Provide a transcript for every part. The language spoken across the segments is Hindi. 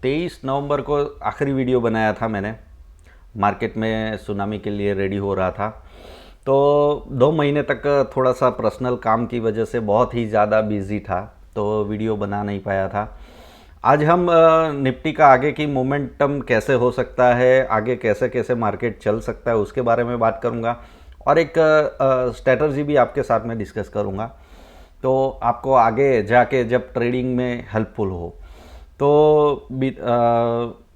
23 नवंबर को आखिरी वीडियो बनाया था मैंने। मार्केट में सुनामी के लिए रेडी हो रहा था, तो 2 महीने तक थोड़ा सा पर्सनल काम की वजह से बहुत ही ज़्यादा बिजी था, तो वीडियो बना नहीं पाया था। आज हम निफ्टी का आगे की मोमेंटम कैसे हो सकता है, आगे कैसे कैसे मार्केट चल सकता है, उसके बारे में बात करूँगा और एक स्ट्रैटेजी भी आपके साथ में डिस्कस करूँगा, तो आपको आगे जाके जब ट्रेडिंग में हेल्पफुल हो। तो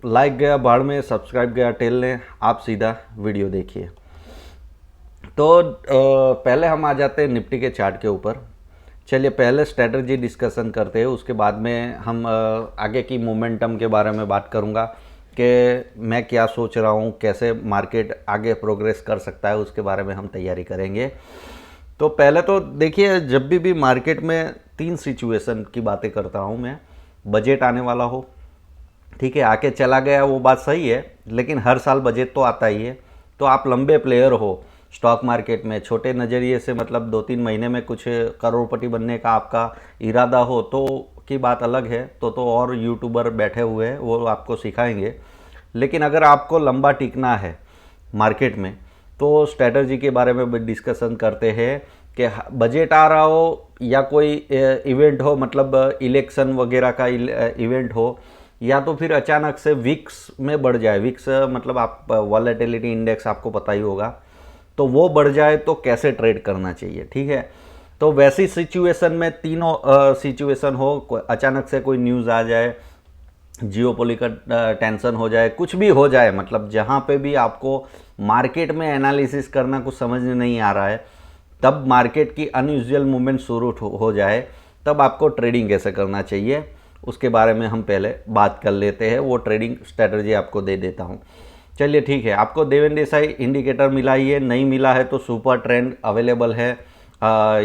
लाइक गया बाढ़ में, सब्सक्राइब गया टेल ने, आप सीधा वीडियो देखिए। तो पहले हम आ जाते हैं निफ्टी के चार्ट के ऊपर। चलिए पहले स्ट्रेटजी डिस्कशन करते हैं, उसके बाद में हम आगे की मोमेंटम के बारे में बात करूंगा कि मैं क्या सोच रहा हूं, कैसे मार्केट आगे प्रोग्रेस कर सकता है, उसके बारे में हम तैयारी करेंगे। तो पहले तो देखिए, जब भी मार्केट में 3 सिचुएशन की बातें करता हूं मैं। बजट आने वाला हो, ठीक है, आके चला गया वो बात सही है, लेकिन हर साल बजट तो आता ही है। तो आप लंबे प्लेयर हो स्टॉक मार्केट में, छोटे नज़रिए से मतलब 2-3 महीने में कुछ करोड़पति बनने का आपका इरादा हो तो की बात अलग है, तो और यूट्यूबर बैठे हुए हैं, वो आपको सिखाएंगे। लेकिन अगर आपको लंबा टिकना है मार्केट में, तो स्ट्रैटेजी के बारे में डिस्कशन करते हैं कि बजट आ रहा हो या कोई इवेंट हो, मतलब इलेक्शन वगैरह का इवेंट हो, या तो फिर अचानक से विक्स में बढ़ जाए। विक्स मतलब आप वॉलेटिलिटी इंडेक्स आपको पता ही होगा, तो वो बढ़ जाए तो कैसे ट्रेड करना चाहिए, ठीक है। तो वैसी सिचुएशन में तीनों सिचुएशन हो, अचानक से कोई न्यूज़ आ जाए, जियोपॉलिटिकल टेंशन हो जाए, कुछ भी हो जाए, मतलब जहाँ पे भी आपको मार्केट में एनालिसिस करना कुछ समझ में नहीं आ रहा है, तब मार्केट की अनयूजुअल मूवमेंट शुरू हो जाए, तब आपको ट्रेडिंग कैसे करना चाहिए उसके बारे में हम पहले बात कर लेते हैं। वो ट्रेडिंग स्ट्रेटजी आपको दे देता हूँ। चलिए ठीक है, आपको देवेंद्र इंडिकेटर मिला ही है, नहीं मिला है तो सुपर ट्रेंड अवेलेबल है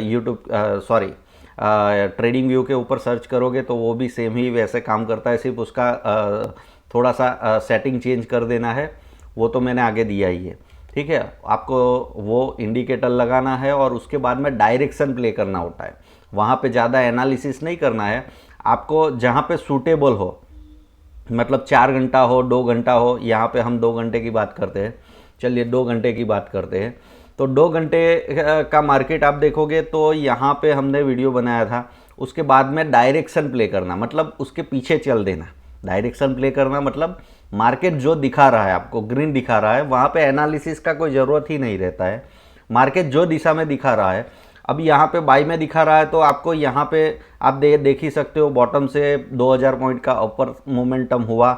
यूट्यूब ट्रेडिंग व्यू के ऊपर सर्च करोगे तो वो भी सेम ही वैसे काम करता है, सिर्फ उसका थोड़ा सा सेटिंग चेंज कर देना है, वो तो मैंने आगे दिया ही है, ठीक है। आपको वो इंडिकेटर लगाना है और उसके बाद में डायरेक्शन प्ले करना होता है। वहाँ पे ज़्यादा एनालिसिस नहीं करना है आपको, जहाँ पे सूटेबल हो, मतलब 4 घंटा हो, 2 घंटा हो। यहाँ पे हम 2 घंटे की बात करते हैं, चलिए 2 घंटे की बात करते हैं। तो 2 घंटे का मार्केट आप देखोगे तो यहाँ पे हमने वीडियो बनाया था। उसके बाद में डायरेक्शन प्ले करना मतलब उसके पीछे चल देना। डायरेक्शन प्ले करना मतलब मार्केट जो दिखा रहा है आपको, ग्रीन दिखा रहा है, वहाँ पे एनालिसिस का कोई ज़रूरत ही नहीं रहता है। मार्केट जो दिशा में दिखा रहा है, अब यहाँ पे बाई में दिखा रहा है तो आपको यहाँ पे आप देख ही सकते हो, बॉटम से 2000 पॉइंट का अपर मोमेंटम हुआ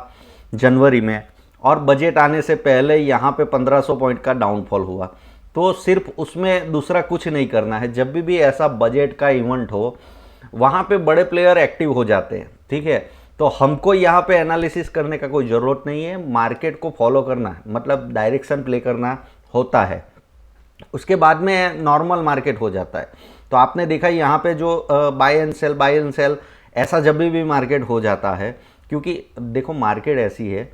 जनवरी में, और बजट आने से पहले यहाँ पे 1500 पॉइंट का डाउनफॉल हुआ। तो सिर्फ उसमें दूसरा कुछ नहीं करना है। जब भी ऐसा बजट का इवेंट हो, वहाँ पे बड़े प्लेयर एक्टिव हो जाते हैं, ठीक है। तो हमको यहाँ पे एनालिसिस करने का कोई ज़रूरत नहीं है, मार्केट को फॉलो करना है, मतलब डायरेक्शन प्ले करना होता है। उसके बाद में नॉर्मल मार्केट हो जाता है। तो आपने देखा यहाँ पे जो बाय एंड सेल ऐसा जब भी मार्केट हो जाता है, क्योंकि देखो मार्केट ऐसी है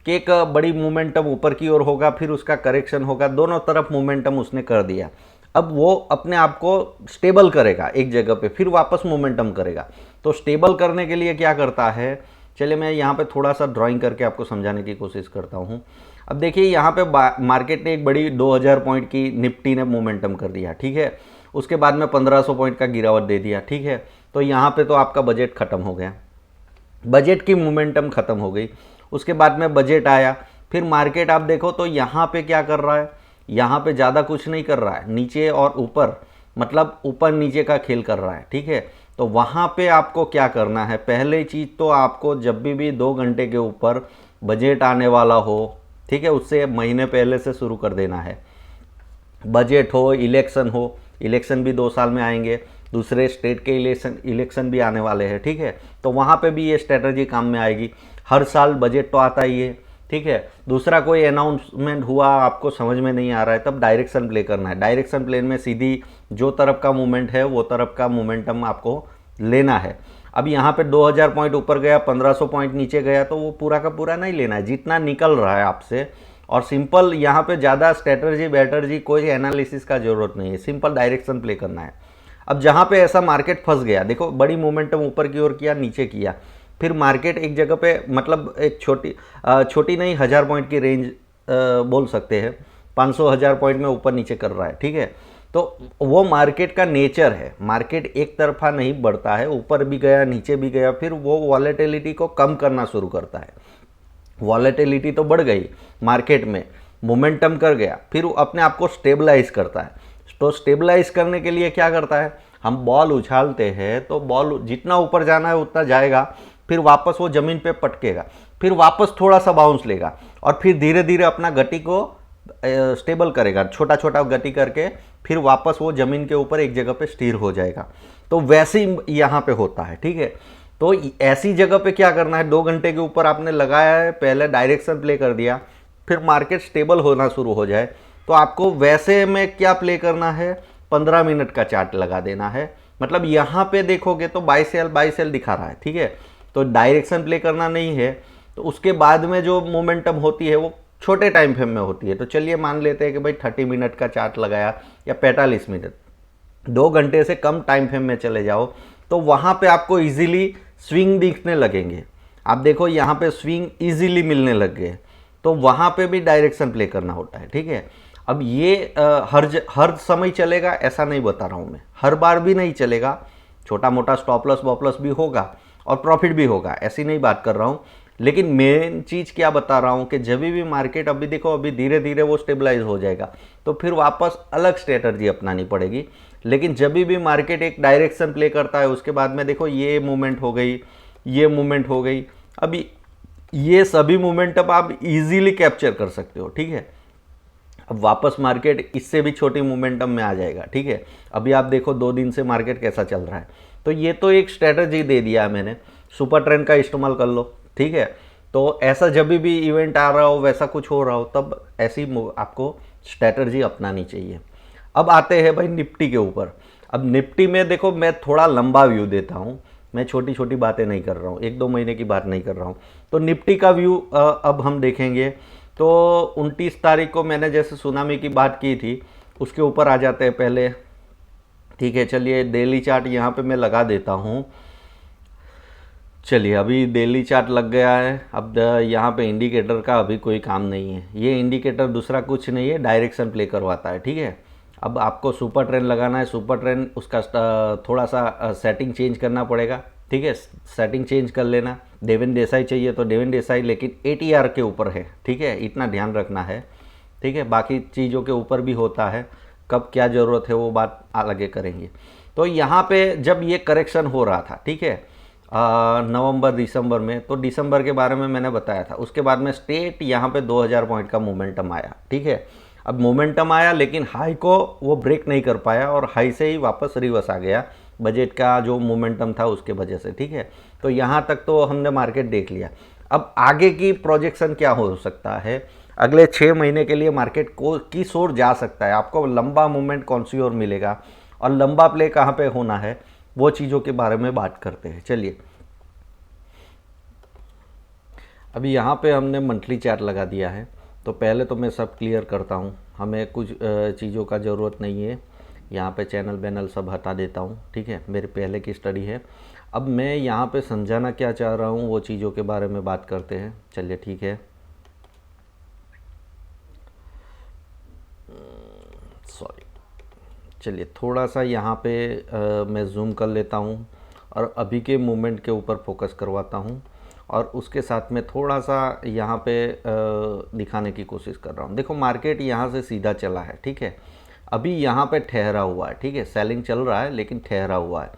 कि एक बड़ी मोमेंटम ऊपर की ओर होगा, फिर उसका करेक्शन होगा, दोनों तरफ मोमेंटम उसने कर दिया। अब वो अपने आप को स्टेबल करेगा एक जगह पे, फिर वापस मोमेंटम करेगा। तो स्टेबल करने के लिए क्या करता है, चलिए मैं यहाँ पे थोड़ा सा ड्राइंग करके आपको समझाने की कोशिश करता हूँ। अब देखिए यहाँ पे मार्केट ने एक बड़ी 2000 पॉइंट की निफ्टी ने मोमेंटम कर दिया, ठीक है। उसके बाद में 1500 पॉइंट का गिरावट दे दिया, ठीक है। तो यहाँ पे तो आपका बजट ख़त्म हो गया, बजट की मोमेंटम ख़त्म हो गई। उसके बाद में बजट आया, फिर मार्केट आप देखो तो यहाँ पे क्या कर रहा है, यहाँ पे ज़्यादा कुछ नहीं कर रहा है, नीचे और ऊपर, मतलब ऊपर नीचे का खेल कर रहा है, ठीक है। तो वहाँ पे आपको क्या करना है, पहले चीज़ तो आपको जब भी 2 घंटे के ऊपर बजट आने वाला हो, ठीक है, उससे महीने पहले से शुरू कर देना है। बजट हो, इलेक्शन भी 2 साल में आएंगे, दूसरे स्टेट के इलेक्शन भी आने वाले हैं, ठीक है। तो वहाँ पे भी ये स्ट्रेटजी काम में आएगी। हर साल बजट तो आता ही है, ठीक है। दूसरा कोई अनाउंसमेंट हुआ, आपको समझ में नहीं आ रहा है, तब डायरेक्शन प्ले करना है। डायरेक्शन प्ले में सीधी जो तरफ का मूवमेंट है वो तरफ का मोमेंटम आपको लेना है। अब यहाँ पे 2000 पॉइंट ऊपर गया, 1500 पॉइंट नीचे गया, तो वो पूरा का पूरा नहीं लेना है, जितना निकल रहा है आपसे। और सिंपल यहाँ पे ज़्यादा स्ट्रेटजी बैटर्जी कोई एनालिसिस का ज़रूरत नहीं है, सिंपल डायरेक्शन प्ले करना है। अब जहाँ पे ऐसा मार्केट फंस गया, देखो बड़ी मोमेंटम ऊपर की ओर किया, नीचे किया, फिर मार्केट एक जगह पे, मतलब एक छोटी नहीं, 1000 पॉइंट की रेंज बोल सकते हैं, 500-1000 पॉइंट में ऊपर नीचे कर रहा है, ठीक है। तो वो मार्केट का नेचर है, मार्केट एक तरफा नहीं बढ़ता है, ऊपर भी गया नीचे भी गया, फिर वो वॉलेटिलिटी को कम करना शुरू करता है। वॉलेटिलिटी तो बढ़ गई मार्केट में, मोमेंटम कर गया, फिर वो अपने आप को स्टेबलाइज करता है। तो स्टेबलाइज करने के लिए क्या करता है, हम बॉल उछालते हैं तो बॉल जितना ऊपर जाना है उतना जाएगा, फिर वापस वो ज़मीन पे पटकेगा, फिर वापस थोड़ा सा बाउंस लेगा, और फिर धीरे धीरे अपना गति को स्टेबल करेगा, छोटा छोटा गति करके, फिर वापस वो ज़मीन के ऊपर एक जगह पे स्थिर हो जाएगा। तो वैसे ही यहाँ पे होता है, ठीक है। तो ऐसी जगह पे क्या करना है, 2 घंटे के ऊपर आपने लगाया है, पहले डायरेक्शन प्ले कर दिया, फिर मार्केट स्टेबल होना शुरू हो जाए, तो आपको वैसे में क्या प्ले करना है, 15 मिनट का चार्ट लगा देना है। मतलब यहाँ पे देखोगे तो बाई सेल दिखा रहा है, ठीक है। तो डायरेक्शन प्ले करना नहीं है, तो उसके बाद में जो मोमेंटम होती है वो छोटे टाइम फ्रेम में होती है। तो चलिए मान लेते हैं कि भाई 30 मिनट का चार्ट लगाया या 45 मिनट, 2 घंटे से कम टाइम फ्रेम में चले जाओ, तो वहाँ पे आपको इजीली स्विंग दिखने लगेंगे। आप देखो यहाँ पे स्विंग इजीली मिलने लग गए, तो वहाँ पे भी डायरेक्शन प्ले करना होता है, ठीक है। अब ये हर समय चलेगा ऐसा नहीं बता रहा हूँ मैं, हर बार भी नहीं चलेगा, छोटा मोटा स्टॉप लॉस वॉप लॉस भी होगा और प्रॉफिट भी होगा, ऐसी नहीं बात कर रहा हूँ। लेकिन मेन चीज़ क्या बता रहा हूँ कि जब भी मार्केट, अभी देखो अभी धीरे धीरे वो स्टेबलाइज हो जाएगा, तो फिर वापस अलग स्ट्रेटर्जी अपनानी पड़ेगी। लेकिन जब भी मार्केट एक डायरेक्शन प्ले करता है, उसके बाद में देखो ये मूवमेंट हो गई, ये मूवमेंट हो गई, अभी ये सभी मूवमेंटअप आप इजीली कैप्चर कर सकते हो, ठीक है। अब वापस मार्केट इससे भी छोटी मोमेंटम में आ जाएगा, ठीक है। अभी आप देखो 2 दिन से मार्केट कैसा चल रहा है, तो ये तो एक स्ट्रेटजी दे दिया मैंने, सुपर ट्रेंड का इस्तेमाल कर लो, ठीक है। तो ऐसा जब भी इवेंट आ रहा हो, वैसा कुछ हो रहा हो, तब ऐसी आपको स्ट्रेटजी अपनानी चाहिए। अब आते हैं भाई निफ्टी के ऊपर। अब निफ्टी में देखो मैं थोड़ा लंबा व्यू देता हूँ, मैं छोटी छोटी बातें नहीं कर रहा हूँ, 1-2 महीने की बात नहीं कर रहा हूँ। तो निफ्टी का व्यू अब हम देखेंगे। तो 29 तारीख को मैंने जैसे सुनामी की बात की थी, उसके ऊपर आ जाते हैं पहले, ठीक है। चलिए डेली चार्ट यहाँ पे मैं लगा देता हूँ। चलिए अभी डेली चार्ट लग गया है। अब यहाँ पे इंडिकेटर का अभी कोई काम नहीं है, ये इंडिकेटर दूसरा कुछ नहीं है, डायरेक्शन प्ले करवाता है, ठीक है। अब आपको सुपर ट्रेंड लगाना है, सुपर ट्रेंड उसका थोड़ा सा सेटिंग चेंज करना पड़ेगा, ठीक है। सेटिंग चेंज कर लेना, देवेंद्र देसाई चाहिए तो देवेंद्र देसाई, लेकिन ATR के ऊपर है, ठीक है, इतना ध्यान रखना है, ठीक है। बाकी चीज़ों के ऊपर भी होता है, कब क्या ज़रूरत है वो बात आगे करेंगे। तो यहाँ पे जब ये करेक्शन हो रहा था, ठीक है, नवंबर दिसंबर में, तो दिसंबर के बारे में मैंने बताया था। उसके बाद में स्टेट यहाँ पे 2000 पॉइंट का मोमेंटम आया, ठीक है। अब मोमेंटम आया लेकिन हाई को वो ब्रेक नहीं कर पाया, और हाई से ही वापस रिवर्स आ गया, बजट का जो मोमेंटम था उसके वजह से, ठीक है। तो यहाँ तक तो हमने मार्केट देख लिया। अब आगे की प्रोजेक्शन क्या हो सकता है, अगले 6 महीने के लिए मार्केट को किस ओर जा सकता है, आपको लंबा मूवमेंट कौन सी ओर मिलेगा, और लंबा प्ले कहाँ पे होना है, वो चीज़ों के बारे में बात करते हैं। चलिए अभी यहाँ पे हमने मंथली चार्ट लगा दिया है, तो पहले तो मैं सब क्लियर करता हूँ, हमें कुछ चीज़ों का ज़रूरत नहीं है। यहाँ पे चैनल बैनल सब हटा देता हूँ, ठीक है, मेरे पहले की स्टडी है। अब मैं यहाँ पे समझाना क्या चाह रहा हूँ वो चीज़ों के बारे में बात करते हैं। चलिए ठीक है, सॉरी, चलिए थोड़ा सा यहाँ पे मैं जूम कर लेता हूँ और अभी के मूवमेंट के ऊपर फोकस करवाता हूँ, और उसके साथ में थोड़ा सा यहाँ पे दिखाने की कोशिश कर रहा हूँ। देखो मार्केट यहाँ से सीधा चला है, ठीक है, अभी यहाँ पे ठहरा हुआ है, ठीक है, सेलिंग चल रहा है लेकिन ठहरा हुआ है।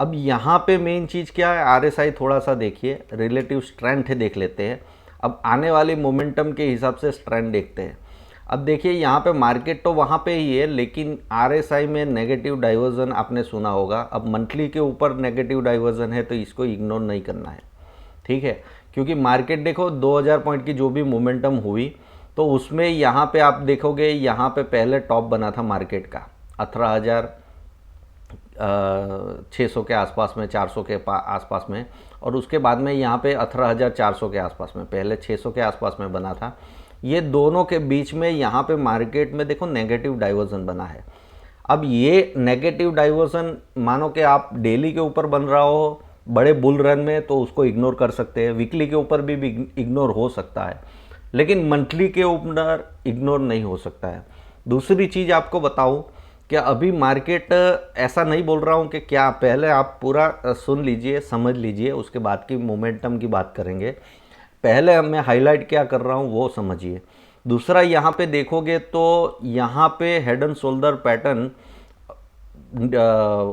अब यहाँ पे मेन चीज़ क्या है, RSI थोड़ा सा देखिए, रिलेटिव स्ट्रेंथ देख लेते हैं। अब आने वाली मोमेंटम के हिसाब से स्ट्रेंथ देखते हैं। अब देखिए यहाँ पे मार्केट तो वहाँ पे ही है, लेकिन RSI में नेगेटिव डाइवर्जन आपने सुना होगा। अब मंथली के ऊपर नेगेटिव डाइवर्जन है तो इसको इग्नोर नहीं करना है, ठीक है, क्योंकि मार्केट देखो 2000 पॉइंट की जो भी मोमेंटम हुई, तो उसमें यहाँ पे आप देखोगे, यहाँ पे पहले टॉप बना था मार्केट का 18,600 के आसपास में, 400 के आसपास में, और उसके बाद में यहाँ पे 18,400 के आसपास में, पहले 600 के आसपास में बना था। ये दोनों के बीच में यहाँ पे मार्केट में देखो नेगेटिव डाइवर्जन बना है। अब ये नेगेटिव डाइवर्जन मानो कि आप डेली के ऊपर बन रहा हो, बड़े बुल रन में तो उसको इग्नोर कर सकते हैं, वीकली के ऊपर भी इग्नोर हो सकता है, लेकिन मंथली के ऊपर इग्नोर नहीं हो सकता है। दूसरी चीज़ आपको बताऊं कि अभी मार्केट, ऐसा नहीं बोल रहा हूं कि क्या, पहले आप पूरा सुन लीजिए, समझ लीजिए, उसके बाद की मोमेंटम की बात करेंगे। पहले मैं हाईलाइट क्या कर रहा हूं वो समझिए। दूसरा, यहाँ पे देखोगे तो यहाँ पे हेड एंड शोल्डर पैटर्न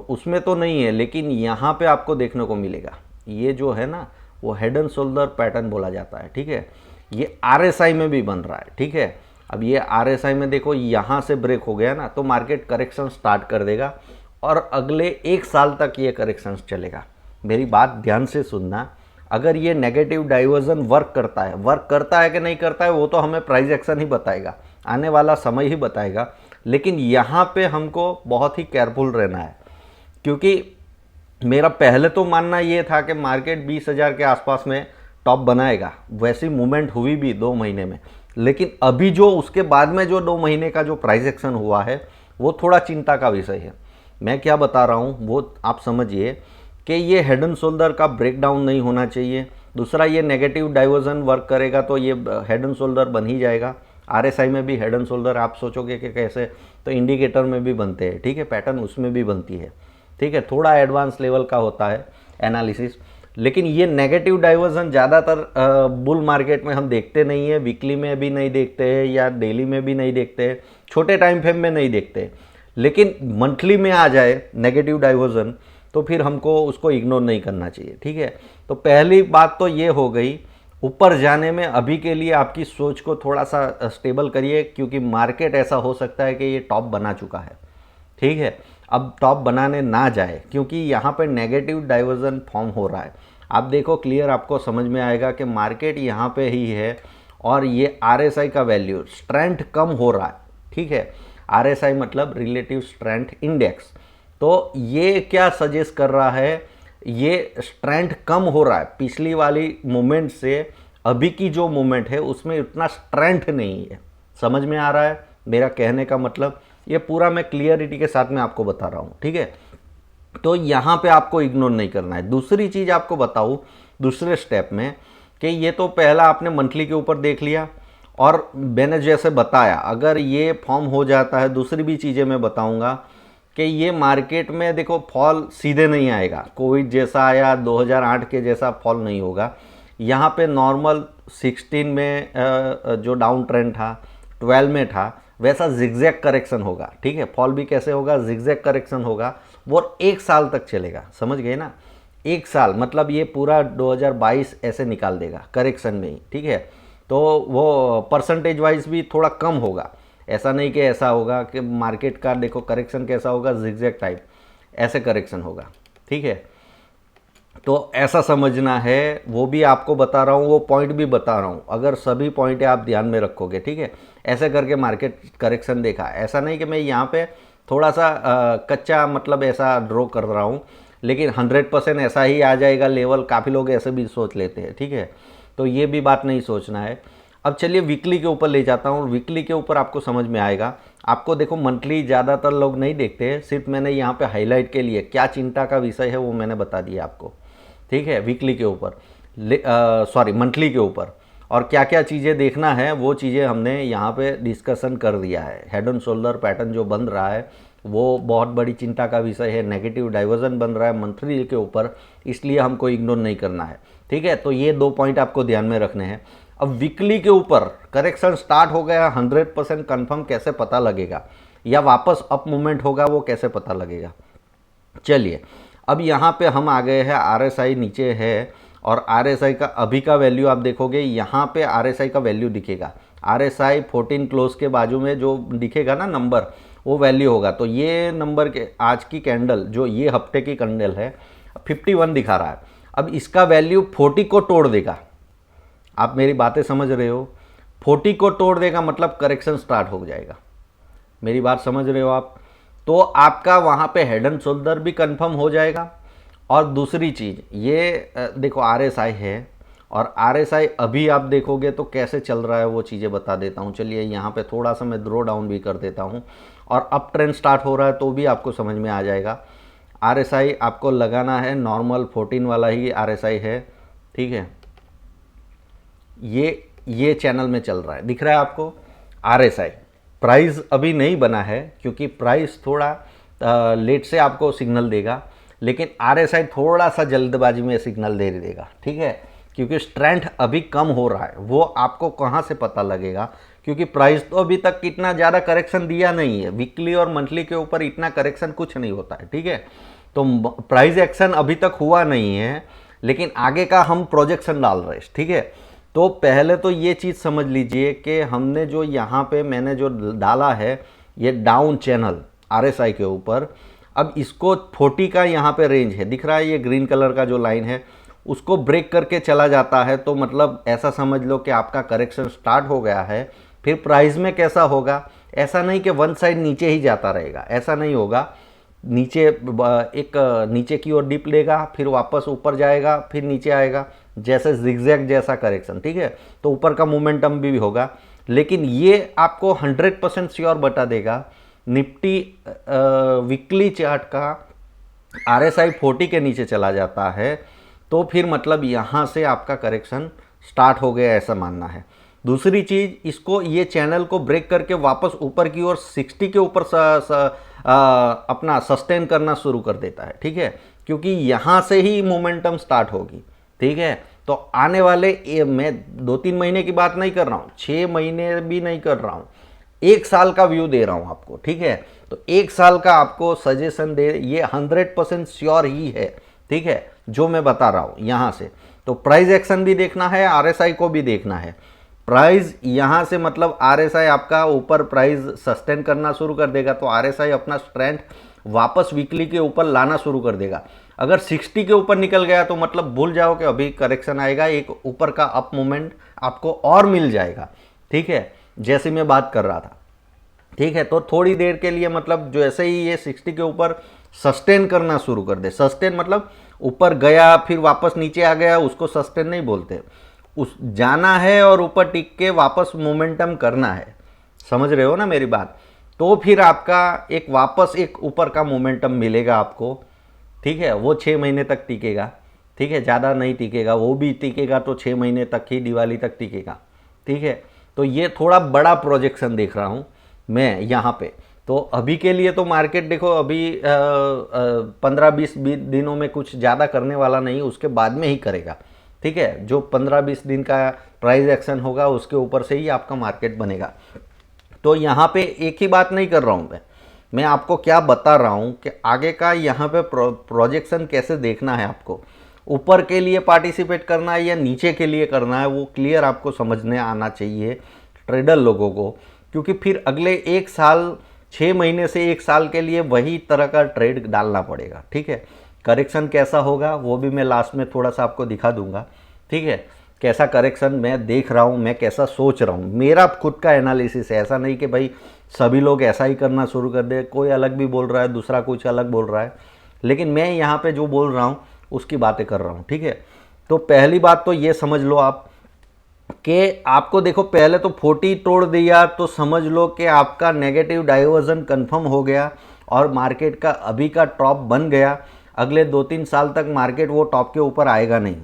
उसमें तो नहीं है, लेकिन यहाँ पे आपको देखने को मिलेगा। ये जो है ना, वो हेड एंड शोल्डर पैटर्न बोला जाता है, ठीक है। ये आरएसआई में भी बन रहा है, ठीक है। अब ये आरएसआई में देखो, यहाँ से ब्रेक हो गया ना, तो मार्केट करेक्शन स्टार्ट कर देगा और अगले 1 साल तक ये करेक्शन चलेगा। मेरी बात ध्यान से सुनना। अगर ये नेगेटिव डाइवर्जन वर्क करता है कि नहीं करता है, वो तो हमें प्राइस एक्शन ही बताएगा, आने वाला समय ही बताएगा। लेकिन यहाँ पे हमको बहुत ही केयरफुल रहना है, क्योंकि मेरा पहले तो मानना ये था कि मार्केट 20,000 के आसपास में टॉप बनाएगा, वैसी मूवमेंट हुई भी 2 महीने में। लेकिन अभी जो उसके बाद में जो 2 महीने का जो प्राइस एक्शन हुआ है, वो थोड़ा चिंता का विषय है। मैं क्या बता रहा हूँ वो आप समझिए कि ये हेड एंड शोल्डर का ब्रेकडाउन नहीं होना चाहिए। दूसरा, ये नेगेटिव डाइवर्जन वर्क करेगा तो ये हेड एंड शोल्डर बन ही जाएगा। आरएसआई में भी हेड एंड शोल्डर आप सोचोगे कि कैसे, तो इंडिकेटर में भी बनते हैं, ठीक है, पैटर्न उसमें भी बनती है, ठीक है। थोड़ा एडवांस लेवल का होता है एनालिसिस, लेकिन ये नेगेटिव डाइवर्जन ज़्यादातर बुल मार्केट में हम देखते नहीं है, वीकली में भी नहीं देखते हैं या डेली में भी नहीं देखते हैं, छोटे टाइम फ्रेम में नहीं देखते। लेकिन मंथली में आ जाए नेगेटिव डाइवर्जन तो फिर हमको उसको इग्नोर नहीं करना चाहिए, ठीक है। तो पहली बात तो ये हो गई। ऊपर जाने में अभी के लिए आपकी सोच को थोड़ा सा स्टेबल करिए, क्योंकि मार्केट ऐसा हो सकता है कि ये टॉप बना चुका है, ठीक है। अब टॉप बनाने ना जाए, क्योंकि यहाँ पे नेगेटिव डाइवर्जन फॉर्म हो रहा है। आप देखो क्लियर, आपको समझ में आएगा कि मार्केट यहाँ पे ही है और ये आरएसआई का वैल्यू स्ट्रेंथ कम हो रहा है, ठीक है। आरएसआई मतलब रिलेटिव स्ट्रेंथ इंडेक्स। तो ये क्या सजेस्ट कर रहा है, ये स्ट्रेंथ कम हो रहा है पिछली वाली मूवमेंट से। अभी की जो मूवमेंट है उसमें उतना स्ट्रेंथ नहीं है। समझ में आ रहा है मेरा कहने का मतलब? ये पूरा मैं क्लियरिटी के साथ में आपको बता रहा हूँ, ठीक है। तो यहाँ पे आपको इग्नोर नहीं करना है। दूसरी चीज़ आपको बताऊँ दूसरे स्टेप में, कि ये तो पहला आपने मंथली के ऊपर देख लिया, और मैंने जैसे बताया अगर ये फॉर्म हो जाता है, दूसरी भी चीज़ें मैं बताऊँगा कि ये मार्केट में देखो फॉल सीधे नहीं आएगा, कोविड जैसा आया 2008 के जैसा फॉल नहीं होगा। यहाँ पे नॉर्मल 16 में जो डाउन ट्रेंड था, 12 में था, वैसा जिगजैग करेक्शन होगा, ठीक है। फॉल भी कैसे होगा, जिगजैग करेक्शन होगा, वो 1 साल तक चलेगा, समझ गए ना। 1 साल मतलब ये पूरा 2022 ऐसे निकाल देगा करेक्शन में ही, ठीक है। तो वो परसेंटेज वाइज भी थोड़ा कम होगा, ऐसा नहीं कि ऐसा होगा कि मार्केट का देखो करेक्शन कैसा होगा, जिगजैग टाइप ऐसे करेक्शन होगा, ठीक है। तो ऐसा समझना है, वो भी आपको बता रहा हूँ, वो पॉइंट भी बता रहा हूँ। अगर सभी पॉइंट आप ध्यान में रखोगे, ठीक है, ऐसे करके मार्केट करेक्शन देखा। ऐसा नहीं कि मैं यहाँ पे थोड़ा सा कच्चा मतलब ऐसा ड्रॉ कर रहा हूँ, लेकिन 100% ऐसा ही आ जाएगा लेवल, काफ़ी लोग ऐसे भी सोच लेते हैं, ठीक है। तो ये भी बात नहीं सोचना है। अब चलिए वीकली के ऊपर ले जाता हूँ, वीकली के ऊपर आपको समझ में आएगा। आपको देखो मंथली ज़्यादातर लोग नहीं देखते हैं, सिर्फ मैंने यहाँ पे हाईलाइट के लिए क्या चिंता का विषय है वो मैंने बता दिया आपको, ठीक है। वीकली के ऊपर सॉरी मंथली के ऊपर और क्या क्या चीज़ें देखना है वो चीज़ें हमने यहाँ पे डिस्कशन कर दिया है। हेड एंड शोल्डर पैटर्न जो बन रहा है वो बहुत बड़ी चिंता का विषय है, नेगेटिव डाइवर्जन बन रहा है मंथली के ऊपर, इसलिए हमको इग्नोर नहीं करना है, ठीक है। तो ये 2 पॉइंट आपको ध्यान में रखने हैं। अब वीकली के ऊपर करेक्शन स्टार्ट हो गया, 100% कन्फर्म कैसे पता लगेगा, या वापस अप मूवमेंट होगा वो कैसे पता लगेगा। चलिए अब यहाँ पे हम आ गए हैं, आरएसआई नीचे है और आरएसआई का अभी का वैल्यू आप देखोगे, यहाँ पे आरएसआई का वैल्यू दिखेगा। आरएसआई 14 क्लोज के बाजू में जो दिखेगा ना नंबर, वो वैल्यू होगा। तो ये नंबर के आज की कैंडल जो ये हफ्ते की कैंडल है 51 दिखा रहा है। अब इसका वैल्यू 40 को तोड़ देगा। आप मेरी बातें समझ रहे हो? 40 को तोड़ देगा मतलब करेक्शन स्टार्ट हो जाएगा। मेरी बात समझ रहे हो आप? तो आपका वहाँ पे हेड एंड शोल्डर भी कंफर्म हो जाएगा। और दूसरी चीज़ ये देखो आरएसआई है, और आरएसआई अभी आप देखोगे तो कैसे चल रहा है वो चीज़ें बता देता हूँ। चलिए यहाँ पे थोड़ा सा मैं ड्रॉ डाउन भी कर देता हूँ, और अप ट्रेंड स्टार्ट हो रहा है तो भी आपको समझ में आ जाएगा। RSI आपको लगाना है नॉर्मल 14 वाला ही RSI है, ठीक है। ये चैनल में चल रहा है, दिख रहा है आपको RSI। प्राइस अभी नहीं बना है क्योंकि प्राइस थोड़ा लेट से आपको सिग्नल देगा, लेकिन RSI थोड़ा सा जल्दबाजी में सिग्नल दे देगा, ठीक है, क्योंकि स्ट्रेंथ अभी कम हो रहा है। वो आपको कहाँ से पता लगेगा, क्योंकि प्राइस तो अभी तक इतना ज़्यादा करेक्शन दिया नहीं है, वीकली और मंथली के ऊपर इतना करेक्शन कुछ नहीं होता है, ठीक है। तो प्राइस एक्शन अभी तक हुआ नहीं है, लेकिन आगे का हम प्रोजेक्शन डाल रहे हैं, ठीक है। तो पहले तो ये चीज़ समझ लीजिए कि हमने जो यहाँ पे मैंने जो डाला है ये डाउन चैनल RSI के ऊपर, अब इसको 40 का यहाँ पे रेंज है, दिख रहा है ये ग्रीन कलर का जो लाइन है, उसको ब्रेक करके चला जाता है तो मतलब ऐसा समझ लो कि आपका करेक्शन स्टार्ट हो गया है। फिर प्राइस में कैसा होगा, ऐसा नहीं कि वन साइड नीचे ही जाता रहेगा, ऐसा नहीं होगा। नीचे एक नीचे की ओर डिप लेगा, फिर वापस ऊपर जाएगा, फिर नीचे आएगा, जैसे जिगजैग जैसा करेक्शन, ठीक है। तो ऊपर का मोमेंटम भी होगा, लेकिन ये आपको 100% श्योर बता देगा। निफ्टी वीकली चार्ट का RSI 40 के नीचे चला जाता है तो फिर मतलब यहाँ से आपका करेक्शन स्टार्ट हो गया, ऐसा मानना है। दूसरी चीज़, इसको ये चैनल को ब्रेक करके वापस ऊपर की ओर 60 के ऊपर अपना सस्टेन करना शुरू कर देता है, ठीक है, क्योंकि यहाँ से ही मोमेंटम स्टार्ट होगी, ठीक है। तो आने वाले मैं 2-3 महीने की बात नहीं कर रहा हूँ, 6 महीने भी नहीं कर रहा हूँ, 1 साल का व्यू दे रहा हूँ आपको, ठीक है। तो 1 साल का आपको सजेशन दे, ये 100% श्योर ही है, ठीक है, जो मैं बता रहा हूँ यहाँ से। तो प्राइस एक्शन भी देखना है, RSI को भी देखना है। प्राइस यहाँ से मतलब RSI आपका ऊपर प्राइस सस्टेन करना शुरू कर देगा तो RSI अपना स्ट्रेंथ वापस वीकली के ऊपर लाना शुरू कर देगा। अगर 60 के ऊपर निकल गया तो मतलब भूल जाओ कि अभी करेक्शन आएगा, एक ऊपर का अप मूवमेंट आपको और मिल जाएगा, ठीक है, जैसे मैं बात कर रहा था, ठीक है। तो थोड़ी देर के लिए मतलब जो ऐसे ही ये 60 के ऊपर सस्टेन करना शुरू कर दे, सस्टेन मतलब ऊपर गया फिर वापस नीचे आ गया, उसको सस्टेन नहीं बोलते, उस जाना है और ऊपर टिक के वापस मोमेंटम करना है, समझ रहे हो ना मेरी बात। तो फिर आपका एक वापस एक ऊपर का मोमेंटम मिलेगा आपको, ठीक है, वो 6 महीने तक टिकेगा, ठीक है, ज़्यादा नहीं टिकेगा, वो भी टिकेगा तो 6 महीने तक ही, दिवाली तक टिकेगा, ठीक है। तो ये थोड़ा बड़ा प्रोजेक्शन देख रहा हूँ मैं यहाँ पे। तो अभी के लिए तो मार्केट देखो अभी 15-20 दिनों में कुछ ज़्यादा करने वाला नहीं, उसके बाद में ही करेगा, ठीक है। जो 15-20 दिन का प्राइस एक्शन होगा उसके ऊपर से ही आपका मार्केट बनेगा। तो यहाँ पे एक ही बात नहीं कर रहा हूँ मैं आपको क्या बता रहा हूँ कि आगे का यहाँ पे प्रोजेक्शन कैसे देखना है आपको, ऊपर के लिए पार्टिसिपेट करना है या नीचे के लिए करना है, वो क्लियर आपको समझने आना चाहिए ट्रेडर लोगों को, क्योंकि फिर अगले 1 साल 6 महीने से 1 साल के लिए वही तरह का ट्रेड डालना पड़ेगा, ठीक है। करेक्शन कैसा होगा वो भी मैं लास्ट में थोड़ा सा आपको दिखा दूंगा, ठीक है, कैसा करेक्शन मैं देख रहा हूँ, मैं कैसा सोच रहा हूँ, मेरा खुद का एनालिसिस है। ऐसा नहीं कि भाई सभी लोग ऐसा ही करना शुरू कर दे, कोई अलग भी बोल रहा है, दूसरा कुछ अलग बोल रहा है, लेकिन मैं यहाँ पे जो बोल रहा हूँ उसकी बातें कर रहा हूँ, ठीक है। तो पहली बात तो ये समझ लो आप कि आपको देखो पहले तो 40 तोड़ दिया तो समझ लो कि आपका नेगेटिव डाइवर्जन कंफर्म हो गया और मार्केट का अभी का टॉप बन गया। अगले 2-3 साल तक मार्केट वो टॉप के ऊपर आएगा नहीं।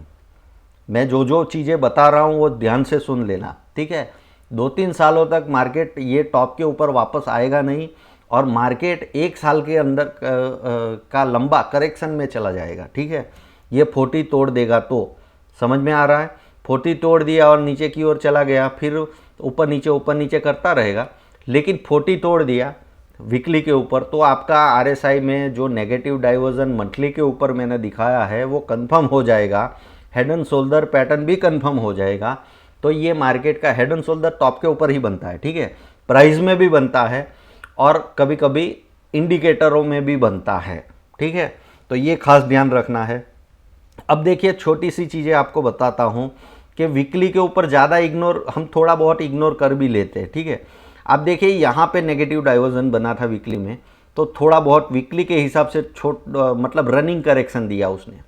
मैं जो जो चीज़ें बता रहा हूँ वो ध्यान से सुन लेना, ठीक है। 2-3 सालों तक मार्केट ये टॉप के ऊपर वापस आएगा नहीं और मार्केट 1 साल के अंदर का लंबा करेक्शन में चला जाएगा, ठीक है। ये 40 तोड़ देगा तो समझ में आ रहा है, 40 तोड़ दिया और नीचे की ओर चला गया, फिर ऊपर नीचे करता रहेगा, लेकिन 40 तोड़ दिया वीकली के ऊपर तो आपका RSI में जो नेगेटिव डाइवर्जन मंथली के ऊपर मैंने दिखाया है वो कंफर्म हो जाएगा, हेड एंड शोल्डर पैटर्न भी कंफर्म हो जाएगा। तो ये मार्केट का हेड एंड शोल्डर टॉप के ऊपर ही बनता है, ठीक है, प्राइस में भी बनता है और कभी कभी इंडिकेटरों में भी बनता है, ठीक है। तो ये खास ध्यान रखना है। अब देखिए छोटी सी चीज़ें आपको बताता हूँ कि वीकली के ऊपर ज़्यादा हम थोड़ा बहुत इग्नोर कर भी लेते हैं, ठीक है। आप देखिए यहाँ पे नेगेटिव डाइवर्जन बना था वीकली में, तो थोड़ा बहुत वीकली के हिसाब से मतलब रनिंग करेक्शन दिया उसने,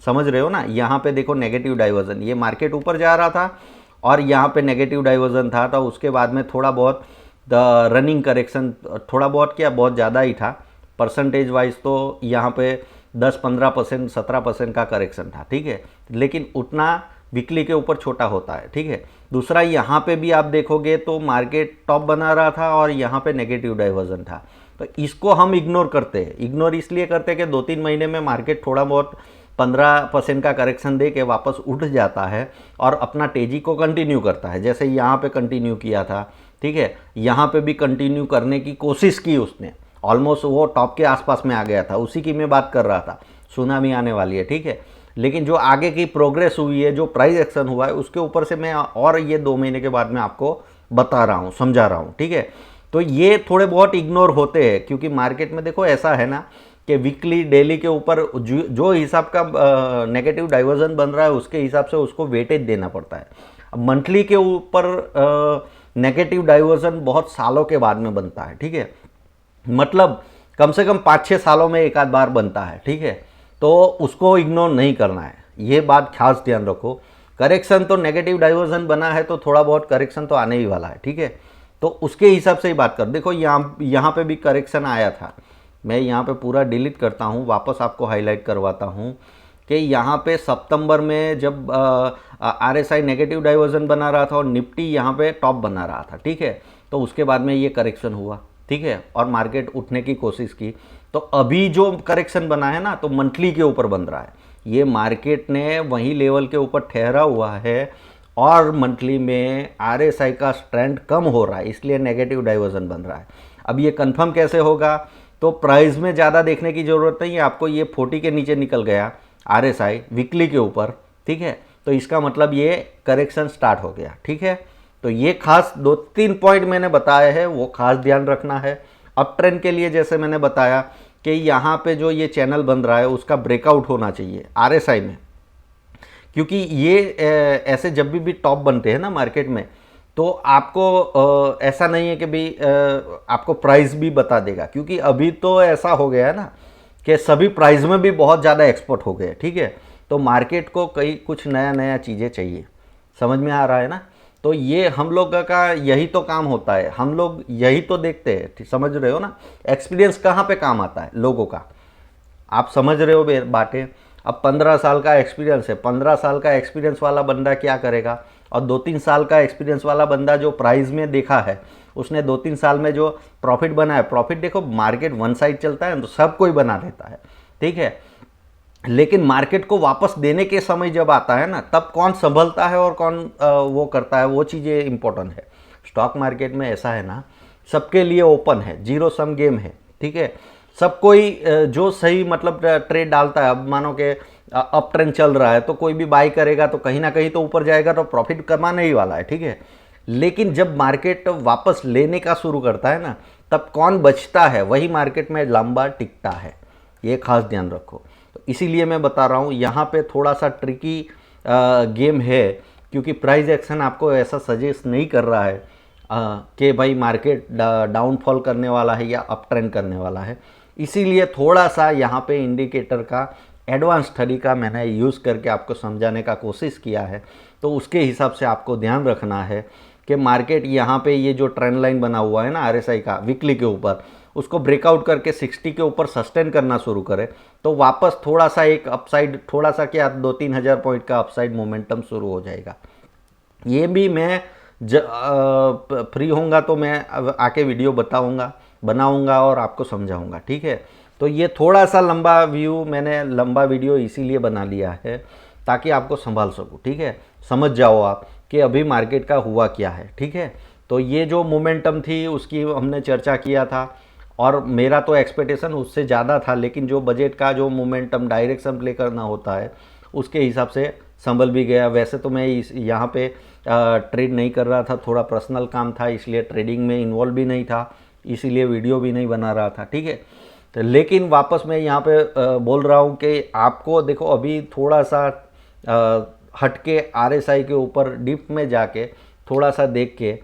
समझ रहे हो ना। यहाँ पे देखो नेगेटिव डाइवर्जन, ये मार्केट ऊपर जा रहा था और यहाँ पे नेगेटिव डाइवर्जन था, तो उसके बाद में थोड़ा बहुत रनिंग करेक्शन, थोड़ा बहुत क्या बहुत ज़्यादा ही था, परसेंटेज वाइज तो यहाँ पे 10-15%, 17% का करेक्शन था, ठीक है, लेकिन उतना वीकली के ऊपर छोटा होता है, ठीक है। दूसरा, यहाँ पे भी आप देखोगे तो मार्केट टॉप बना रहा था और यहाँ पे नेगेटिव डाइवर्जन था, तो इसको हम इग्नोर करते हैं। इग्नोर इसलिए करते हैं कि 2-3 महीने में मार्केट थोड़ा बहुत 15% का करेक्शन दे के वापस उठ जाता है और अपना तेजी को कंटिन्यू करता है, जैसे यहाँ पे कंटिन्यू किया था, ठीक है। यहाँ पे भी कंटिन्यू करने की कोशिश की उसने, ऑलमोस्ट वो टॉप के आसपास में आ गया था, उसी की मैं बात कर रहा था, सुनामी आने वाली है, ठीक है। लेकिन जो आगे की प्रोग्रेस हुई है, जो प्राइस एक्शन हुआ है, उसके ऊपर से मैं और ये 2 महीने के बाद में आपको बता रहा हूँ, समझा रहा हूँ, ठीक है। तो ये थोड़े बहुत इग्नोर होते हैं, क्योंकि मार्केट में देखो ऐसा है ना कि वीकली, डेली के ऊपर जो हिसाब का नेगेटिव डाइवर्जन बन रहा है उसके हिसाब से उसको वेटेज देना पड़ता है। अब मंथली के ऊपर नेगेटिव डाइवर्जन बहुत सालों के बाद में बनता है, ठीक है, मतलब कम से कम 5-6 सालों में एक आध बार बनता है, ठीक है। तो उसको इग्नोर नहीं करना है, ये बात खास ध्यान रखो। करेक्शन तो नेगेटिव डाइवर्जन बना है तो थोड़ा बहुत करेक्शन तो आने ही वाला है, ठीक है। तो उसके हिसाब से ही बात कर, देखो यहाँ पे भी करेक्शन आया था, मैं यहाँ पे पूरा डिलीट करता हूँ, वापस आपको हाईलाइट करवाता हूँ कि यहाँ पे सितंबर में जब RSI नेगेटिव डाइवर्जन बना रहा था और निफ्टी यहाँ पे टॉप बना रहा था, ठीक है, तो उसके बाद में ये करेक्शन हुआ, ठीक है, और मार्केट उठने की कोशिश की। तो अभी जो करेक्शन बना है ना, तो मंथली के ऊपर बन रहा है, ये मार्केट ने वही लेवल के ऊपर ठहरा हुआ है और मंथली में RSI का स्ट्रेंथ कम हो रहा है, इसलिए नेगेटिव डाइवर्जन बन रहा है। अब ये कंफर्म कैसे होगा, तो प्राइस में ज़्यादा देखने की ज़रूरत नहीं है आपको, ये 40 के नीचे निकल गया RSI वीकली के ऊपर, ठीक है, तो इसका मतलब ये करेक्शन स्टार्ट हो गया, ठीक है। तो ये खास 2-3 पॉइंट मैंने बताए हैं, वो खास ध्यान रखना है। अप ट्रेंड के लिए जैसे मैंने बताया कि यहाँ पे जो ये चैनल बन रहा है उसका ब्रेकआउट होना चाहिए RSI में, क्योंकि ये ऐसे जब भी टॉप बनते हैं ना मार्केट में, तो आपको ऐसा नहीं है कि भाई आपको प्राइस भी बता देगा, क्योंकि अभी तो ऐसा हो गया है ना कि सभी प्राइस में भी बहुत ज़्यादा एक्सपोर्ट हो गए, ठीक है। तो मार्केट को कुछ नया चीज़ें चाहिए, समझ में आ रहा है ना। तो ये हम लोग का यही तो काम होता है, हम लोग यही तो देखते हैं, समझ रहे हो ना। एक्सपीरियंस कहाँ पे काम आता है लोगों का, आप समझ रहे हो बातें। अब 15 साल का एक्सपीरियंस है, 15 साल का एक्सपीरियंस वाला बंदा क्या करेगा, और 2-3 साल का एक्सपीरियंस वाला बंदा जो प्राइस में देखा है, उसने 2-3 साल में जो प्रॉफिट बनाया, प्रॉफिट देखो मार्केट वन साइड चलता है तो सब कोई बना देता है, ठीक है, लेकिन मार्केट को वापस देने के समय जब आता है ना, तब कौन संभलता है और कौन वो करता है, वो चीज़ें इंपॉर्टेंट है। स्टॉक मार्केट में ऐसा है ना, सबके लिए ओपन है, जीरो सम गेम है, ठीक है। सब कोई जो सही मतलब ट्रेड डालता है, अब मानो कि अप ट्रेंड चल रहा है तो कोई भी बाई करेगा तो कहीं ना कहीं तो ऊपर जाएगा, तो प्रॉफिट कमाने ही वाला है, ठीक है। लेकिन जब मार्केट वापस लेने का शुरू करता है ना, तब कौन बचता है, वही मार्केट में लंबा टिकता है, ये खास ध्यान रखो। तो इसीलिए मैं बता रहा हूँ यहाँ पे थोड़ा सा ट्रिकी गेम है, क्योंकि प्राइस एक्शन आपको ऐसा सजेस्ट नहीं कर रहा है कि भाई मार्केट डाउनफॉल करने वाला है या अप ट्रेंड करने वाला है। इसीलिए थोड़ा सा यहाँ पे इंडिकेटर का एडवांस तरीका मैंने यूज़ करके आपको समझाने का कोशिश किया है। तो उसके हिसाब से आपको ध्यान रखना है कि मार्केट यहाँ पे ये जो ट्रेंड लाइन बना हुआ है ना RSI का वीकली के ऊपर, उसको ब्रेकआउट करके 60 के ऊपर सस्टेन करना शुरू करे, तो वापस थोड़ा सा एक अपसाइड, थोड़ा सा क्या 2-3 हज़ार पॉइंट का अपसाइड मोमेंटम शुरू हो जाएगा। ये भी मैं फ्री होऊंगा तो मैं आके वीडियो बनाऊंगा और आपको समझाऊंगा, ठीक है। तो ये थोड़ा सा लंबा लंबा वीडियो इसीलिए बना लिया है ताकि आपको संभाल सकूं, ठीक है, समझ जाओ आप कि अभी मार्केट का हुआ क्या है, ठीक है। तो ये जो मोमेंटम थी उसकी हमने चर्चा किया था, और मेरा तो एक्सपेक्टेशन उससे ज़्यादा था, लेकिन जो बजट का जो मोमेंटम डायरेक्शन प्ले करना होता है उसके हिसाब से संभल भी गया। वैसे तो मैं यहाँ पे ट्रेड नहीं कर रहा था, थोड़ा पर्सनल काम था, इसलिए ट्रेडिंग में इन्वॉल्व भी नहीं था, इसीलिए वीडियो भी नहीं बना रहा था, ठीक है। तो लेकिन वापस मैं यहाँ पे बोल रहा हूँ कि आपको देखो अभी थोड़ा सा हट के RSI के ऊपर डीप में जाके थोड़ा सा देख के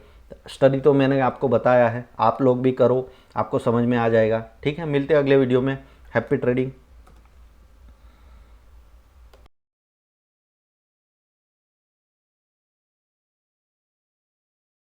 स्टडी तो मैंने आपको बताया है, आप लोग भी करो, आपको समझ में आ जाएगा, ठीक है। मिलते हैं अगले वीडियो में। Happy trading.